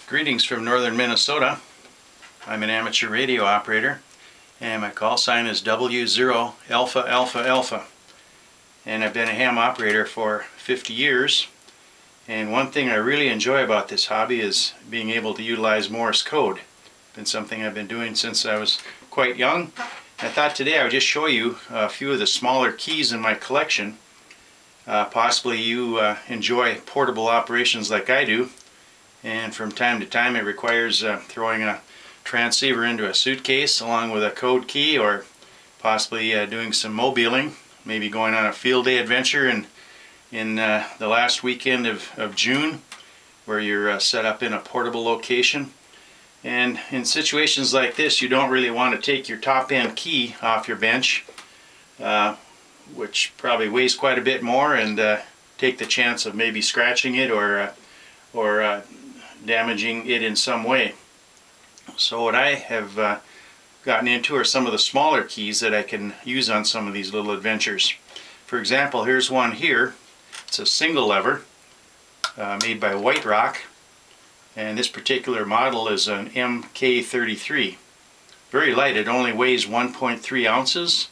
Greetings from northern Minnesota. I'm an amateur radio operator and my call sign is W0 Alpha Alpha Alpha. And I've been a ham operator for 50 years. And one thing I really enjoy about this hobby is being able to utilize Morse code. It's been something I've been doing since I was quite young. I thought today I would just show you a few of the smaller keys in my collection. Possibly you enjoy portable operations like I do, and from time to time it requires throwing a transceiver into a suitcase along with a code key, or possibly doing some mobiling, maybe going on a field day adventure in the last weekend of June, where you're set up in a portable location. And in situations like this, you don't really want to take your top end key off your bench, which probably weighs quite a bit more, and take the chance of maybe scratching it or damaging it in some way. So what I have gotten into are some of the smaller keys that I can use on some of these little adventures. For example, here's one here. It's a single lever made by WØAAA, and this particular model is an MK33. Very light. It only weighs 1.3 ounces,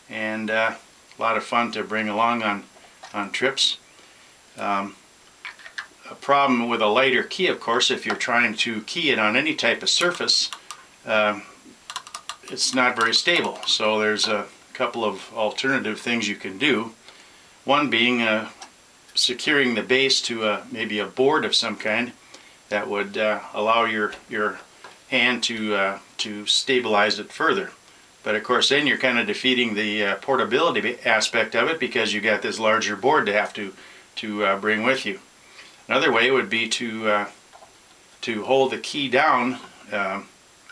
and a lot of fun to bring along on trips. A problem with a lighter key, of course, if you're trying to key it on any type of surface, it's not very stable. So there's a couple of alternative things you can do. One being securing the base to maybe a board of some kind that would allow your hand to stabilize it further. But of course then you're kind of defeating the portability aspect of it, because you got this larger board to have to bring with you. Another way would be to hold the key down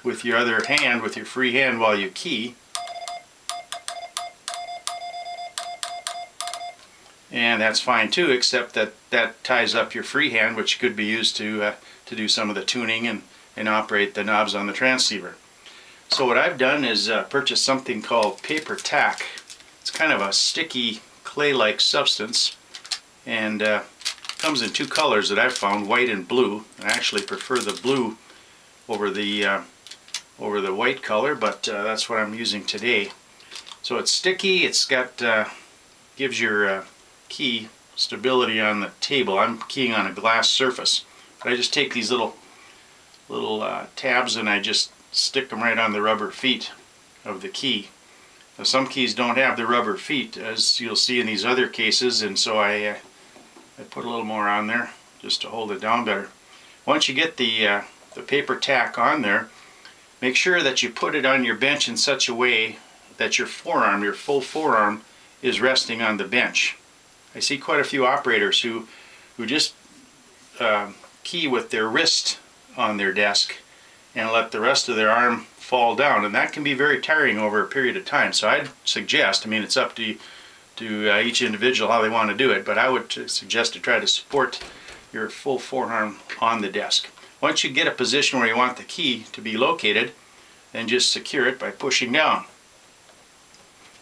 with your other hand, with your free hand, while you key. And that's fine too, except that ties up your free hand, which could be used to do some of the tuning and operate the knobs on the transceiver. So what I've done is purchase something called paper tack. It's kind of a sticky clay-like substance, and comes in two colors that I've found, white and blue. I actually prefer the blue over the white color, but that's what I'm using today. So it's sticky. It's got gives your key stability on the table. I'm keying on a glass surface, but I just take these little tabs and I just stick them right on the rubber feet of the key. Now, some keys don't have the rubber feet, as you'll see in these other cases, and so I put a little more on there just to hold it down better. Once you get the paper tack on there, make sure that you put it on your bench in such a way that your forearm, your full forearm, is resting on the bench. I see quite a few operators who just key with their wrist on their desk and let the rest of their arm fall down, and that can be very tiring over a period of time. So I'd suggest, I mean, it's up to each individual how they want to do it, but I would suggest to try to support your full forearm on the desk. Once you get a position where you want the key to be located, then just secure it by pushing down.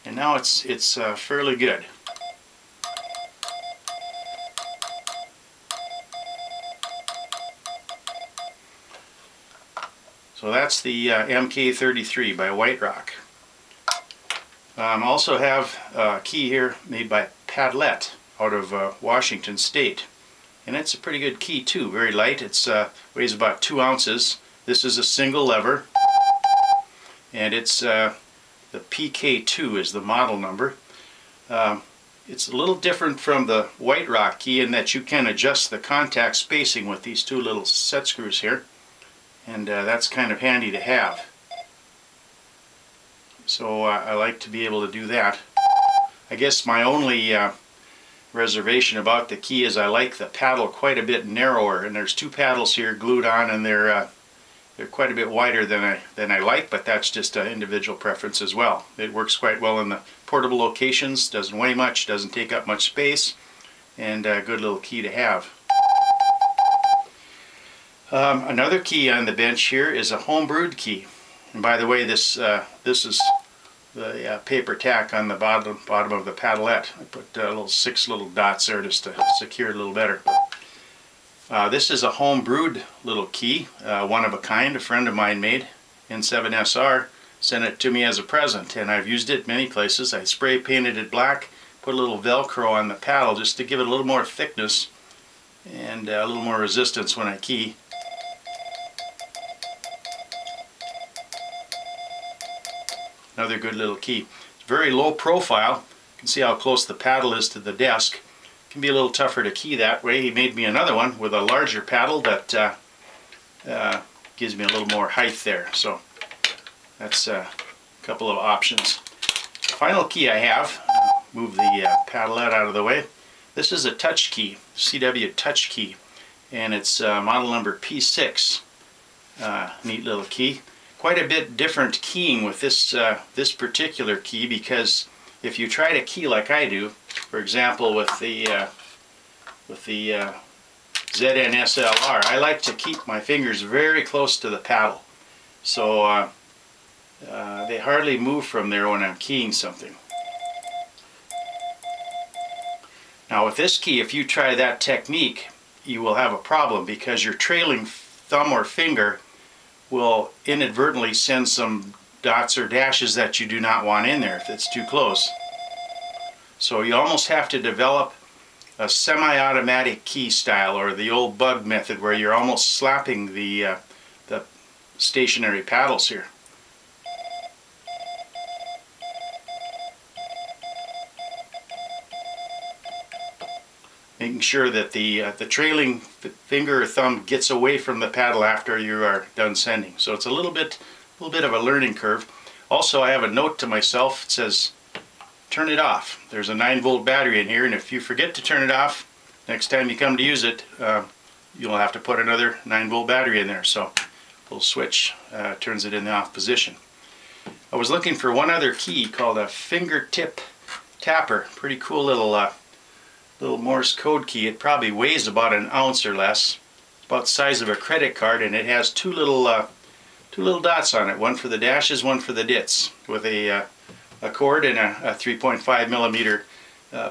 And now it's fairly good. So that's the MK33 by WØAAA. Also have a key here made by Padlet out of Washington State, and it's a pretty good key too. Very light. It's weighs about 2 ounces. This is a single lever, and it's the PK2 is the model number. It's a little different from the WØAAA key in that you can adjust the contact spacing with these two little set screws here, and that's kind of handy to have. So I like to be able to do that. I guess my only reservation about the key is I like the paddle quite a bit narrower, and there's two paddles here glued on, and they're quite a bit wider than I like, but that's just an individual preference as well. It works quite well in the portable locations, doesn't weigh much, doesn't take up much space, and a good little key to have. Another key on the bench here is a home-brewed key. And by the way, this is the paper tack on the bottom of the paddlet. I put 6 little dots there just to secure it a little better. This is a home-brewed little key, one of a kind, a friend of mine made in ZN-SLR, sent it to me as a present, and I've used it many places. I spray painted it black, put a little Velcro on the paddle just to give it a little more thickness and a little more resistance when I key. Another good little key. It's very low profile. You can see how close the paddle is to the desk. It can be a little tougher to key that way. He made me another one with a larger paddle that gives me a little more height there. So that's a couple of options. The final key I have, move the paddle out of the way. This is a touch key, CW touch key, and it's model number P6. Neat little key. Quite a bit different keying with this this particular key, because if you try to key like I do, for example with the ZN-SLR, I like to keep my fingers very close to the paddle, so they hardly move from there when I'm keying something. Now with this key, if you try that technique, you will have a problem, because your trailing thumb or finger will inadvertently send some dots or dashes that you do not want in there if it's too close. So you almost have to develop a semi-automatic key style, or the old bug method, where you're almost slapping the stationary paddles here. Making sure that the trailing finger or thumb gets away from the paddle after you are done sending. So it's a little bit of a learning curve. Also, I have a note to myself. It says, turn it off. There's a 9-volt battery in here, and if you forget to turn it off, next time you come to use it, you'll have to put another 9-volt battery in there. So little switch turns it in the off position. I was looking for one other key called a Fingertip Tapper. Pretty cool little Morse code key. It probably weighs about an ounce or less. It's about the size of a credit card, and it has two little dots on it. One for the dashes, one for the dits, with a cord and a 3.5 millimeter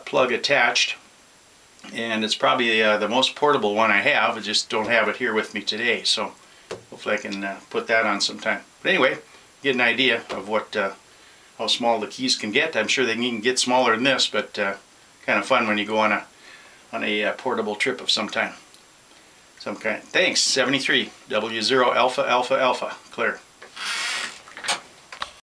plug attached. And it's probably the most portable one I have. I just don't have it here with me today, so hopefully I can put that on sometime. But anyway, get an idea of what how small the keys can get. I'm sure they can get smaller than this, but kind of fun when you go on a portable trip of some kind. Thanks. 73 W0 Alpha Alpha Alpha. Clear.